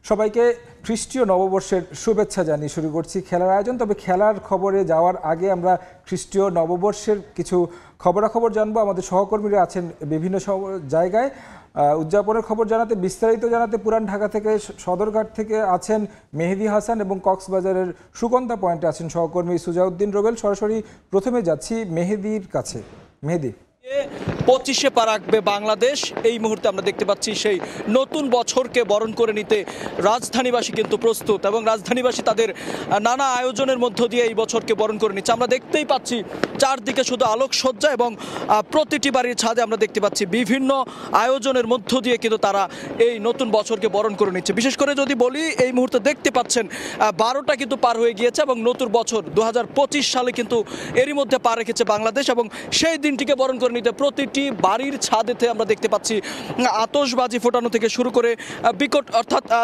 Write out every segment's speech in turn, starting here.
সবাইকে খ্রিস্টীয় নববর্ষের শুভেচ্ছা জানিয়ে শুরু করছি খেলার আয়োজন। তবে খেলার খবরে যাওয়ার আগে আমরা খ্রিস্টীয় নববর্ষের কিছু খবরাখবর জানবো। আমাদের সহকর্মীরা আছেন বিভিন্ন জায়গায় উদযাপনের খবর জানাতে, বিস্তারিত জানাতে পুরান ঢাকা থেকে সদরঘাট থেকে আছেন মেহেদি হাসান এবং কক্সবাজারের সুগন্ধা পয়েন্টে আছেন সহকর্মী সুজাউদ্দিন রোবেল। সরাসরি প্রথমে যাচ্ছি মেহেদির কাছে। মেহেদি, 25-এ পা রাখবে বাংলাদেশ। এই মুহূর্তে আমরা দেখতে পাচ্ছি সেই নতুন বছরকে বরণ করে নিতে রাজধানীবাসী কিন্তু প্রস্তুত এবং রাজধানীবাসী তাদের নানা আয়োজনের মধ্য দিয়ে এই বছরকে বরণ করে নিচ্ছে। আমরা দেখতেই পাচ্ছি চারদিকে শুধু আলোকসজ্জা এবং প্রতিটি বাড়ির ছাদে আমরা দেখতে পাচ্ছি বিভিন্ন আয়োজনের মধ্য দিয়ে কিন্তু তারা এই নতুন বছরকে বরণ করে নিচ্ছে। বিশেষ করে যদি বলি, এই মুহূর্তে দেখতে পাচ্ছেন 12টা কিন্তু পার হয়ে গিয়েছে এবং নতুন বছর 2025 সালে কিন্তু এরই মধ্যে পা রেখেছে বাংলাদেশ এবং সেই দিনটিকে বরণ করে নিতে প্রতিটি বাড়ির ছাদেতে আমরা দেখতে পাচ্ছি আতশবাজি ফোটানো থেকে শুরু করে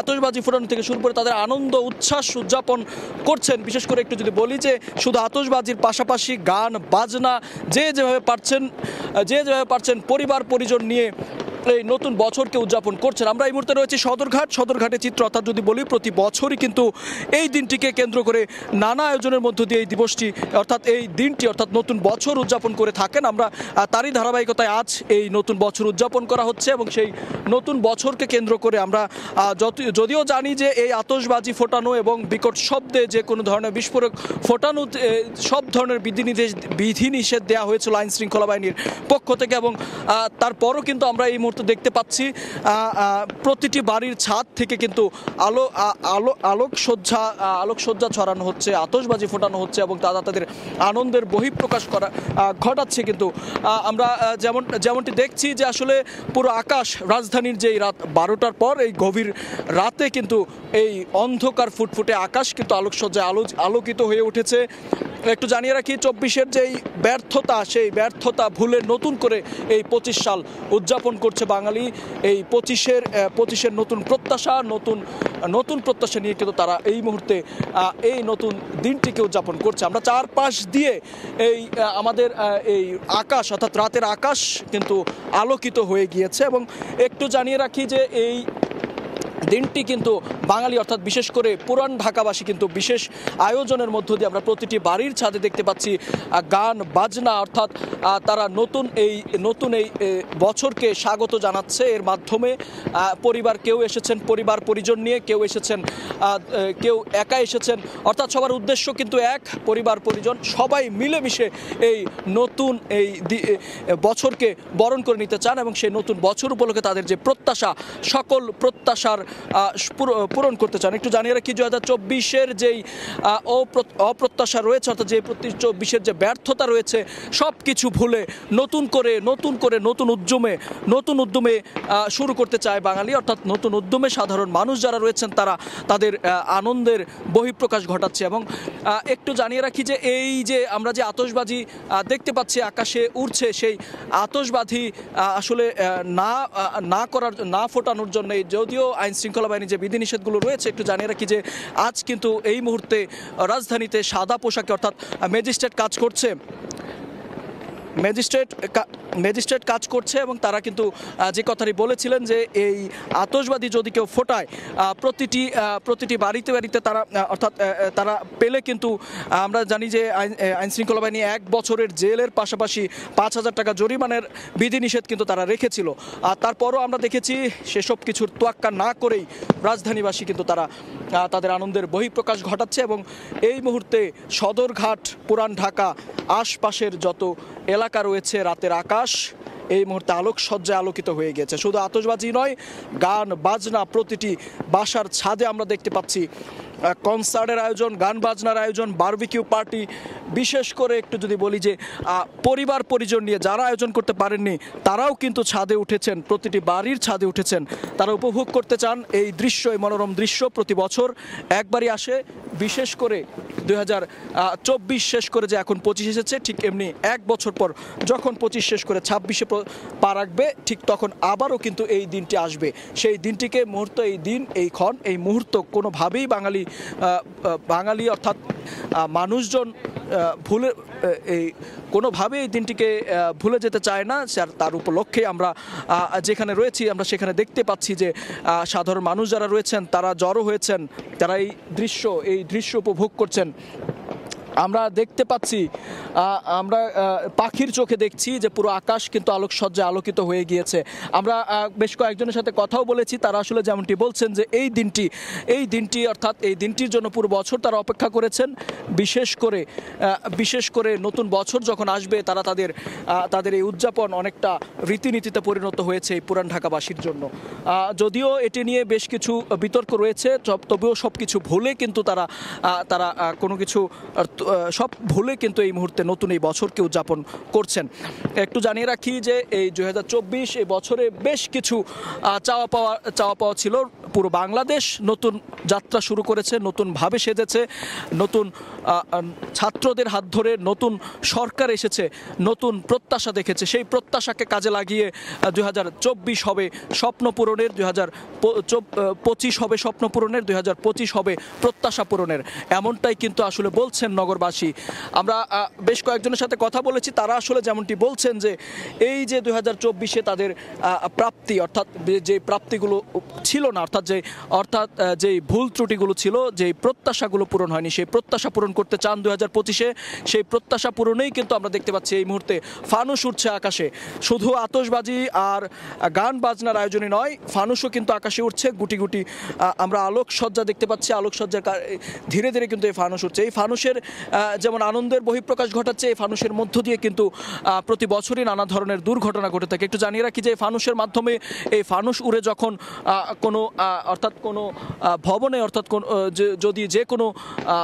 আতশবাজি ফোটানো থেকে শুরু করে তাদের আনন্দ উচ্ছ্বাস উদযাপন করছেন। বিশেষ করে একটু যদি বলি যে শুধু আতশবাজির পাশাপাশি গান বাজনা যে যেভাবে পারছেন পরিবার পরিজন নিয়ে এই নতুন বছরকে উদযাপন করছেন। আমরা এই মুহূর্তে রয়েছি সদরঘাটের চিত্র। অর্থাৎ যদি বলি, প্রতি বছরই কিন্তু এই দিনটিকে কেন্দ্র করে নানা আয়োজনের মধ্য দিয়ে এই দিবসটি অর্থাৎ নতুন বছর উদযাপন করে থাকেন। আমরা তারই ধারাবাহিকতায় আজ এই নতুন বছর উদযাপন করা হচ্ছে এবং সেই নতুন বছরকে কেন্দ্র করে আমরা যদিও জানি যে এই আতশবাজি ফোটানো এবং বিকট শব্দে যে কোনো ধরনের বিস্ফোরক ফোটানো সব ধরনের বিধিনিষেধ দেওয়া হয়েছিল আইন শৃঙ্খলা বাহিনীর পক্ষ থেকে এবং তারপরও কিন্তু আমরা এই মুহূর্তে দেখতে পাচ্ছি প্রতিটি বাড়ির ছাদ থেকে কিন্তু আলোকসজ্জা ছড়ানো হচ্ছে, আতশবাজি ফোটানো হচ্ছে এবং তারা তাদের আনন্দের বহিঃপ্রকাশ ঘটাচ্ছে। কিন্তু আমরা যেমনটি দেখছি যে আসলে পুরো আকাশ, রাজধানীর যে রাত 12টার পর এই গভীর রাতে কিন্তু এই অন্ধকার ফুটফুটে আকাশ কিন্তু আলোকসজ্জায় আলোকিত হয়ে উঠেছে। একটু জানিয়ে রাখি, 24-এর যেই সেই ব্যর্থতা ভুলে নতুন করে এই 25 সাল উদযাপন করছে বাঙালি। এই 25-এর নতুন প্রত্যাশা নিয়ে কিন্তু তারা এই মুহূর্তে এই নতুন দিনটিকে উদযাপন করছে। আমরা চারপাশ দিয়ে আমাদের এই আকাশ, অর্থাৎ রাতের আকাশ কিন্তু আলোকিত হয়ে গিয়েছে এবং একটু জানিয়ে রাখি যে এই দিনটি কিন্তু বাঙালি, অর্থাৎ বিশেষ করে পুরান ঢাকাবাসী কিন্তু বিশেষ আয়োজনের মধ্য দিয়ে আমরা প্রতিটি বাড়ির ছাদে দেখতে পাচ্ছি গান বাজনা। অর্থাৎ তারা নতুন এই বছরকে স্বাগত জানাচ্ছে। এর মাধ্যমে কেউ এসেছেন পরিবার পরিজন নিয়ে, কেউ একা এসেছেন। অর্থাৎ সবার উদ্দেশ্য কিন্তু এক, পরিবার পরিজন সবাই মিলেমিশে এই নতুন বছরকে বরণ করে নিতে চান এবং সেই নতুন বছর উপলক্ষে তাদের যে প্রত্যাশা, সকল প্রত্যাশার পূরণ করতে চান। একটু জানিয়ে রাখি, 2024-এর যেই অপ্রত্যাশা রয়েছে, অর্থাৎ যে 2024-এর যে ব্যর্থতা রয়েছে, সব কিছু ভুলে নতুন উদ্যমে শুরু করতে চায় বাঙালি। অর্থাৎ নতুন উদ্যমে সাধারণ মানুষ যারা রয়েছেন তারা তাদের আনন্দের বহিঃপ্রকাশ ঘটাচ্ছে। এবং একটু জানিয়ে রাখি যে এই যে আমরা যে আতশবাজি দেখতে পাচ্ছি আকাশে উড়ছে, সেই আতশবাজি আসলে না ফোটানোর জন্য, যদিও আইন শৃঙ্খলা বাহিনী যে বিধিনিষেধগুলো রয়েছে, একটু জানিয়ে রাখি যে আজ কিন্তু এই মুহূর্তে রাজধানীতে সাদা পোশাকে, অর্থাৎ ম্যাজিস্ট্রেট কাজ করছে এবং তারা কিন্তু যে কথাটি বলেছিলেন যে এই আতশবাজি যদি কেউ ফোটায় প্রতিটি বাড়িতে তারা পেলে কিন্তু আমরা জানি যে আইন শৃঙ্খলা বাহিনী 1 বছরের জেলের পাশাপাশি 5,000 টাকা জরিমানার বিধিনিষেধ কিন্তু তারা রেখেছিল। আর তারপরও আমরা দেখেছি সেসব কিছুর তোয়াক্কা না করেই রাজধানীবাসী কিন্তু তারা তাদের আনন্দের বহিঃপ্রকাশ ঘটাচ্ছে এবং এই মুহূর্তে সদরঘাট, পুরান ঢাকা, আশপাশের যত এলাকা রয়েছে, রাতের আকাশ এই মুহূর্তে আলোকসজ্জায় আলোকিত হয়ে গেছে। শুধু আতশবাজি নয়, গান বাজনা প্রতিটি বাসার ছাদে আমরা দেখতে পাচ্ছি কনসার্টের আয়োজন, গান বাজনার আয়োজন, বারবিকিউ পার্টি। বিশেষ করে একটু যদি বলি যে পরিবার পরিজন নিয়ে যারা আয়োজন করতে পারেননি তারাও কিন্তু ছাদে উঠেছেন, প্রতিটি বাড়ির ছাদে উঠেছেন। তারা উপভোগ করতে চান এই মনোরম দৃশ্য। প্রতি বছর একবারই আসে, বিশেষ করে 2024 শেষ করে যে এখন 25 এসেছে, ঠিক এমনি 1 বছর পর যখন 25 শেষ করে 26-এ পা রাখবে, ঠিক তখন আবারও কিন্তু এই দিনটি আসবে। সেই দিনটিকে এই মুহূর্ত কোনোভাবেই বাঙালি অর্থাৎ মানুষজন ভুলে এই কোনোভাবে এই দিনটিকে ভুলে যেতে চায় না। তার উপলক্ষে আমরা যেখানে রয়েছি আমরা সেখানে দেখতে পাচ্ছি যে সাধারণ মানুষ যারা রয়েছেন তারা জড়ো হয়েছেন, তারা এই দৃশ্য উপভোগ করছেন। আমরা দেখতে পাচ্ছি, আমরা পাখির চোখে দেখছি যে পুরো আকাশ কিন্তু আলোকসজ্জায় আলোকিত হয়ে গিয়েছে। আমরা বেশ কয়েকজনের সাথে কথাও বলেছি, তারা আসলে যেমনটি বলছেন যে এই দিনটি অর্থাৎ এই দিনটির জন্য পুরো বছর তারা অপেক্ষা করেছেন। বিশেষ করে নতুন বছর যখন আসবে তারা তাদের এই উদযাপন অনেকটা রীতিনীতিতে পরিণত হয়েছে এই পুরান ঢাকাবাসীর জন্য। যদিও এটি নিয়ে বেশ কিছু বিতর্ক রয়েছে, তবেও সব কিছু ভুলে কিন্তু তারা কোনো কিছু সব ভুলে কিন্তু এই মুহূর্তে নতুন এই বছরকে উদযাপন করছেন। একটু জানিয়ে রাখি যে এই 2024 এই বছরে বেশ কিছু চাওয়া পাওয়া ছিল। পুরো বাংলাদেশ নতুন যাত্রা শুরু করেছে, নতুনভাবে সেজেছে, নতুন ছাত্রদের হাত ধরে নতুন সরকার এসেছে, নতুন প্রত্যাশা দেখেছে। সেই প্রত্যাশাকে কাজে লাগিয়ে 2024 হবে স্বপ্ন পূরণের, 2025 হবে স্বপ্ন পূরণের, 2025 হবে প্রত্যাশা পূরণের, এমনটাই কিন্তু আসলে বলছেন নগরবাসী। আমরা বেশ কয়েকজনের সাথে কথা বলেছি, তারা আসলে যেমনটি বলছেন যে এই যে 2024-এ তাদের প্রাপ্তি অর্থাৎ যে প্রাপ্তিগুলো ছিল না, অর্থাৎ যে ভুল ত্রুটিগুলো ছিল, যে প্রত্যাশাগুলো পূরণ হয়নি, সেই প্রত্যাশা পূরণ করতে চান 2025-এ। সেই প্রত্যাশা পূরণেই কিন্তু আমরা দেখতে পাচ্ছি এই মুহূর্তে ফানুস উঠছে আকাশে। শুধু আতশবাজি আর গান বাজনার আয়োজনে নয়, ফানুসও কিন্তু আকাশে উঠছে গুটি গুটি। আমরা আলোকসজ্জা দেখতে পাচ্ছি, আলোকসজ্জার ধীরে ধীরে কিন্তু এই ফানুস উঠছে। এই ফানুসের যেমন আনন্দের বহিঃপ্রকাশ ঘটাচ্ছে, এই ফানুসের মধ্য দিয়ে কিন্তু প্রতি বছরই নানা ধরনের দুর্ঘটনা ঘটে থাকে। একটু জানিয়ে রাখি যে এই ফানুসের মাধ্যমে এই ফানুস উড়ে যখন কোনো ভবনে অর্থাৎ যদি যে কোনো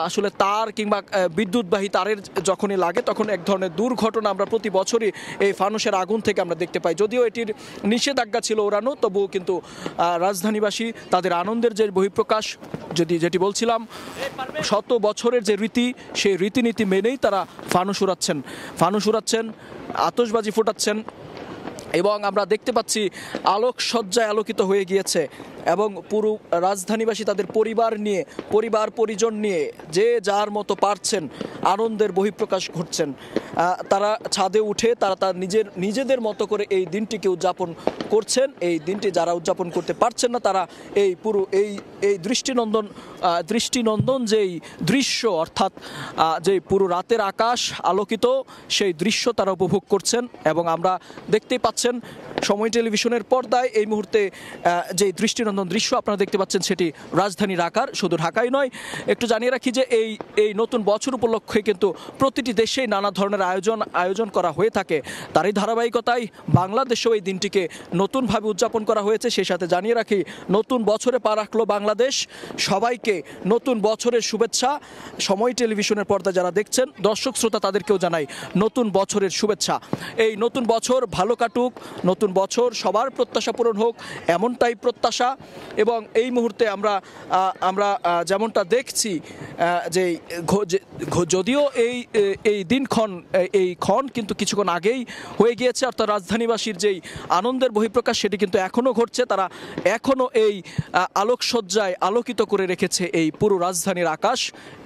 আসলে তার কিংবা বিদ্যুৎবাহী তারের যখনই লাগে তখন এক ধরনের দুর্ঘটনা আমরা প্রতি বছরই এই ফানুসের আগুন থেকে আমরা দেখতে পাই। যদিও এটির নিষেধাজ্ঞা ছিল ওড়ানো, তবুও কিন্তু রাজধানীবাসী তাদের আনন্দের যে বহিঃপ্রকাশ, যেটি বলছিলাম শত বছরের যে রীতি, সেই রীতিনীতি মেনেই তারা ফানুস উড়াচ্ছেন, আতশবাজি ফোটাচ্ছেন এবং আমরা দেখতে পাচ্ছি আলোকসজ্জায় আলোকিত হয়ে গিয়েছে এবং পুরো রাজধানীবাসী তাদের পরিবার পরিজন নিয়ে যে যার মতো পারছেন আনন্দের বহিঃপ্রকাশ ঘটছেন। তারা ছাদে উঠে তারা নিজেদের মতো করে এই দিনটিকে উদযাপন করছেন। এই দিনটি যারা উদযাপন করতে পারছেন না তারা এই পুরো এই দৃষ্টিনন্দন যেই দৃশ্য অর্থাৎ যে পুরো রাতের আকাশ আলোকিত, সেই দৃশ্য তারা উপভোগ করছেন। এবং আমরা দেখতেই পাচ্ছেন সময় টেলিভিশনের পর্দায় এই মুহূর্তে যে দৃষ্টিনন্দন দৃশ্য আপনারা দেখতে পাচ্ছেন সেটি রাজধানী ঢাকার, শুধু ঢাকাই নয়। একটু জানিয়ে রাখি যে এই নতুন বছর উপলক্ষে কিন্তু প্রতিটি দেশেই নানা ধরনের আয়োজন করা হয়ে থাকে। তারই ধারাবাহিকতায় বাংলাদেশেও এই দিনটিকে নতুনভাবে উদযাপন করা হয়েছে। সেই সাথে জানিয়ে রাখি নতুন বছরে পা রাখলো বাংলাদেশ। সবাইকে নতুন বছরের শুভেচ্ছা। সময় টেলিভিশনের পর্দা যারা দেখছেন দর্শক শ্রোতা তাদেরকেও জানাই নতুন বছরের শুভেচ্ছা। এই নতুন বছর ভালো কাটুক, নতুন বছর সবার প্রত্যাশা পূরণ হোক, এমনটাই প্রত্যাশা। এবং এই মুহূর্তে আমরা যেমনটা দেখছি যে যদিও এই ক্ষণ কিন্তু কিছুক্ষণ আগেই হয়ে গিয়েছে, অর্থাৎ রাজধানীবাসীর যেই আনন্দের বহিঃপ্রকাশ সেটি কিন্তু এখনও ঘটছে। তারা এখনও এই আলোকসজ্জায় আলোকিত করে রেখেছে এই পুরো রাজধানীর আকাশ,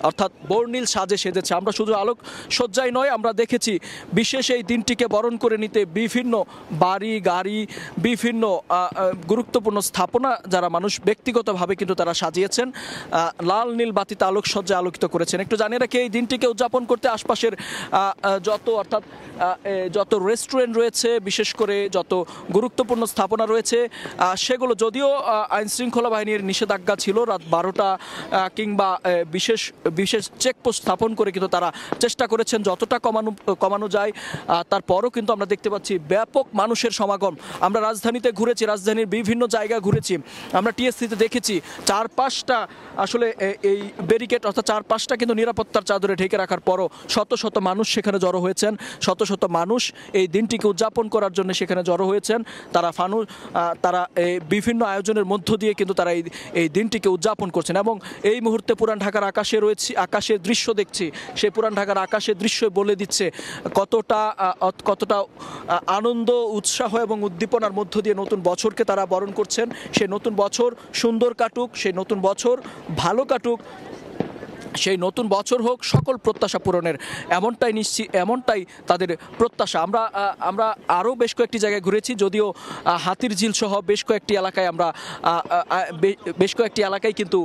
অর্থাৎ বর্ণিল সাজে সেজেছে। আমরা শুধু আলোকসজ্জাই নয়, আমরা দেখেছি বিশেষ এই দিনটিকে বরণ করে নিতে বিভিন্ন বাড়ি গাড়ি, বিভিন্ন গুরুত্বপূর্ণ স্থাপনা যারা মানুষ ব্যক্তিগতভাবে কিন্তু তারা সাজিয়েছেন, লাল নীল বাতিতে আলোকসজ্জায় আলোকিত করেছেন। একটু জানিয়ে রাখি এই দিনটিকে উদযাপন করতে আশপাশের যত রেস্টুরেন্ট রয়েছে, বিশেষ করে যত গুরুত্বপূর্ণ স্থাপনা রয়েছে সেগুলো যদিও আইন শৃঙ্খলা বাহিনীর নিষেধাজ্ঞা ছিল, রাত 12টা কিংবা বিশেষ চেকপোস্ট স্থাপন করে কিন্তু তারা চেষ্টা করেছেন যতটা কমানো যায়। তারপরও কিন্তু আমরা দেখতে পাচ্ছি ব্যাপক মানুষের সমাগম। আমরা রাজধানীতে ঘুরেছি, রাজধানীর বিভিন্ন জায়গা ঘুরেছি, আমরা টিএসসিতে দেখেছি চারপাশটা আসলে এই ব্যারিকেড অর্থাৎ চারপাশটা কিন্তু নিরাপত্তার চাদরে ঢেকে রাখার পরও শত শত মানুষ সেখানে জড়ো হয়েছেন, শত শত মানুষ এই দিনটিকে উদযাপন করার জন্য সেখানে জড়ো হয়েছেন। তারা বিভিন্ন আয়োজনের মধ্য দিয়ে কিন্তু তারা এই দিনটিকে উদযাপন করছেন। এবং এই মুহূর্তে পুরান ঢাকার আকাশের দৃশ্য দেখছি, সেই পুরান ঢাকার আকাশের দৃশ্য বলে দিচ্ছে কতটা আনন্দ, উৎসাহ এবং উদ্দীপনার মধ্য দিয়ে নতুন বছরকে তারা বরণ করছেন। সেই নতুন বছর সুন্দর কাটুক, সেই নতুন বছর ভালো কাটুক, সেই নতুন বছর হোক সকল প্রত্যাশা পূরণের, এমনটাই তাদের প্রত্যাশা। আমরা আরও বেশ কয়েকটি জায়গায় ঘুরেছি, যদিও হাতির ঝিল সহ বেশ কয়েকটি এলাকায় কিন্তু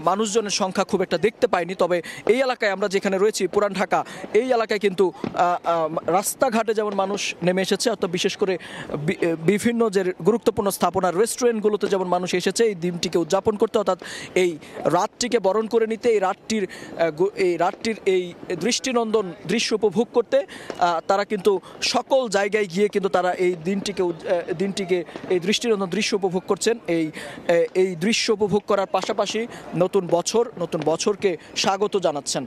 মানুষজনের সংখ্যা খুব একটা দেখতে পাইনি। তবে এই এলাকায় আমরা যেখানে রয়েছি পুরান ঢাকা, এই এলাকায় কিন্তু রাস্তাঘাটে যেমন মানুষ নেমে এসেছে, অর্থাৎ বিশেষ করে বিভিন্ন যে গুরুত্বপূর্ণ স্থাপনা রেস্টুরেন্টগুলোতে যেমন মানুষ এসেছে এই দিনটিকে উদযাপন করতে, অর্থাৎ এই রাতটিকে বরণ করে নিতে, এই রাতটির এই দৃষ্টিনন্দন দৃশ্য উপভোগ করতে তারা কিন্তু সকল জায়গায় গিয়ে কিন্তু তারা এই দিনটিকে এই দৃষ্টিনন্দন দৃশ্য উপভোগ করছেন। এই দৃশ্য উপভোগ করার পাশাপাশি নতুন বছরকে স্বাগত জানাচ্ছেন।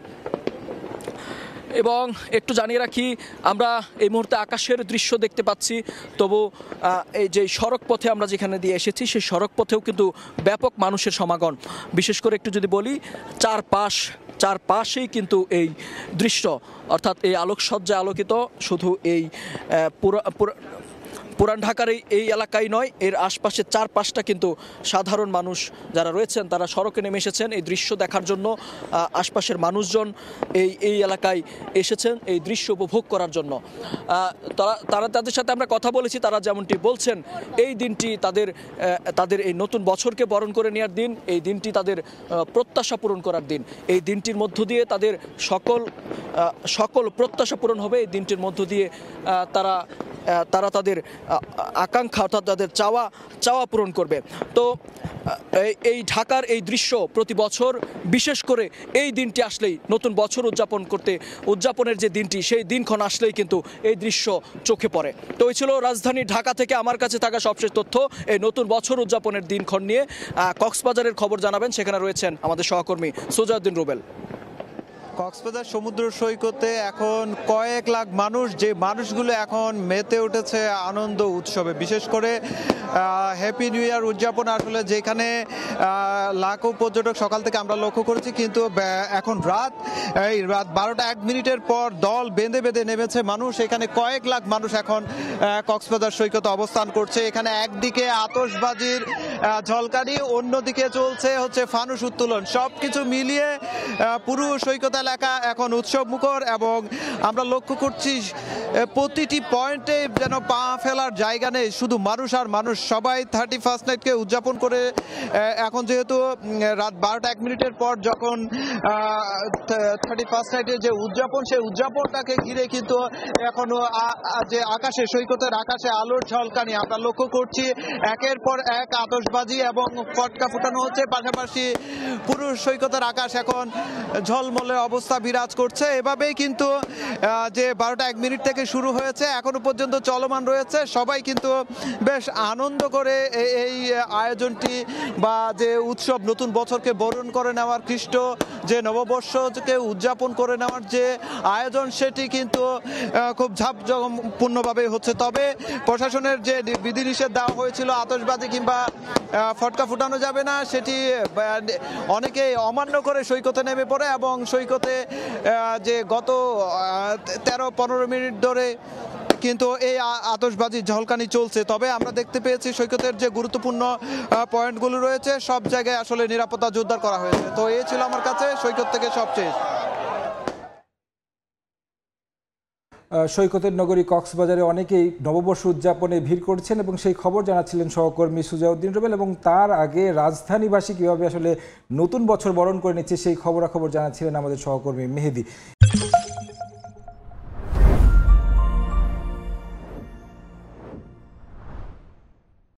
এবং একটু জানিয়ে রাখি, আমরা এই মুহূর্তে আকাশের দৃশ্য দেখতে পাচ্ছি, তবু এই যে সড়ক পথে আমরা যেখানে দিয়ে এসেছি সেই সড়ক পথেও কিন্তু ব্যাপক মানুষের সমাগম। বিশেষ করে একটু যদি বলি, চারপাশেই কিন্তু এই দৃশ্য, অর্থাৎ এই আলোকসজ্জায় আলোকিত শুধু এই পুরান ঢাকার এই এলাকায় নয়, এর আশপাশের চারপাশটা কিন্তু সাধারণ মানুষ যারা রয়েছেন তারা সড়কে নেমে এসেছেন এই দৃশ্য দেখার জন্য। আশপাশের মানুষজন এই এলাকায় এসেছেন এই দৃশ্য উপভোগ করার জন্য। তাদের সাথে আমরা কথা বলেছি, তারা যেমনটি বলছেন এই দিনটি তাদের এই নতুন বছরকে বরণ করে নেওয়ার দিন, এই দিনটি তাদের প্রত্যাশা পূরণ করার দিন। এই দিনটির মধ্য দিয়ে তাদের সকল প্রত্যাশা পূরণ হবে। এই দিনটির মধ্য দিয়ে তারা তাদের আকাঙ্ক্ষা, অর্থাৎ তাদের চাওয়া পূরণ করবে। তো ঢাকার এই দৃশ্য প্রতি বছর, বিশেষ করে এই দিনটি আসলেই, নতুন বছর উদযাপনের যে দিনটি, সেই দিনক্ষণ আসলেই কিন্তু এই দৃশ্য চোখে পড়ে। তো এই ছিল রাজধানী ঢাকা থেকে আমার কাছে থাকা সবশেষ তথ্য। এই নতুন বছর উদযাপনের দিনক্ষণ নিয়ে কক্সবাজারের খবর জানাবেন, সেখানে রয়েছেন আমাদের সহকর্মী সুজাউদ্দিন রুবেল। কক্সবাজার সমুদ্র সৈকতে এখন কয়েক লাখ মানুষ, যে মানুষগুলো এখন মেতে উঠেছে আনন্দ উৎসবে। বিশেষ করে হ্যাপি নিউ ইয়ার উদযাপন আসলে যেখানে লাখো পর্যটক সকাল থেকে আমরা লক্ষ্য করেছি, কিন্তু এখন রাত 12টা 1 মিনিটের পর দল বেঁধে নেমেছে মানুষ। এখানে কয়েক লাখ মানুষ এখন কক্সবাজার সৈকতে অবস্থান করছে। এখানে একদিকে আতশবাজির ঝলকানি, অন্যদিকে চলছে হচ্ছে ফানুস উত্তোলন। সবকিছু মিলিয়ে পুরো সৈকত এলাকা এখন উৎসব মুখর, এবং আমরা লক্ষ্য করছি প্রতিটি পয়েন্টে যেন পা ফেলার জায়গা নেই, শুধু মানুষ আর মানুষ। সবাই 31st নাইটকে উদযাপন করে। এখন যেহেতু রাত 12টা 1 মিনিটের পর যখন 31st নাইটের যে উদযাপন, সেই উদযাপনটাকে ঘিরে কিন্তু এখনো যে আকাশে, সৈকতের আকাশে আলোর ঝলকানি আমরা লক্ষ্য করছি। একের পর এক আতশবাজি এবং পটকা ফুটানো হচ্ছে, পাশাপাশি পুরো সৈকতের আকাশ এখন ঝলমলে অবস্থা বিরাজ করছে। এভাবেই কিন্তু যে 12টা 1 মিনিট থেকে শুরু হয়েছে এখনো পর্যন্ত চলমান রয়েছে। সবাই কিন্তু বেশ আনন্দ করে এই আয়োজনটি বা যে উৎসব, নতুন বছরকে বরণ করে নেওয়ার, খ্রিস্ট যে নববর্ষকে উদযাপন করে নেওয়ার যে আয়োজন, সেটি কিন্তু খুব ঝাঁপজমকপূর্ণভাবে হচ্ছে। তবে প্রশাসনের যে বিধিনিষেধ দেওয়া হয়েছিল আতশবাজি কিংবা ফটকা ফুটানো যাবে না, সেটি অনেকে অমান্য করে সৈকতে নেমে পড়ে, এবং সৈকতে যে গত 13-15 মিনিট ধরে কিন্তু এই আতশবাজি ঝলকানি চলছে। তবে আমরা দেখতে পেয়েছি সৈকতের যে গুরুত্বপূর্ণ পয়েন্টগুলো রয়েছে সব জায়গায় আসলে নিরাপত্তা জোরদার করা হয়েছে। তো এই ছিল আমার কাছে সৈকত থেকে সবচেয়ে। সৈকতের নগরী কক্সবাজারে অনেকেই নববর্ষ উদযাপনে ভিড় করছেন, এবং সেই খবর জানাচ্ছিলেন সহকর্মী সুজাউদ্দিন রুবেল। এবং তার আগে রাজধানীবাসী কীভাবে আসলে নতুন বছর বরণ করে নিচ্ছে সেই খবরাখবর জানাচ্ছিলেন আমাদের সহকর্মী মেহেদি।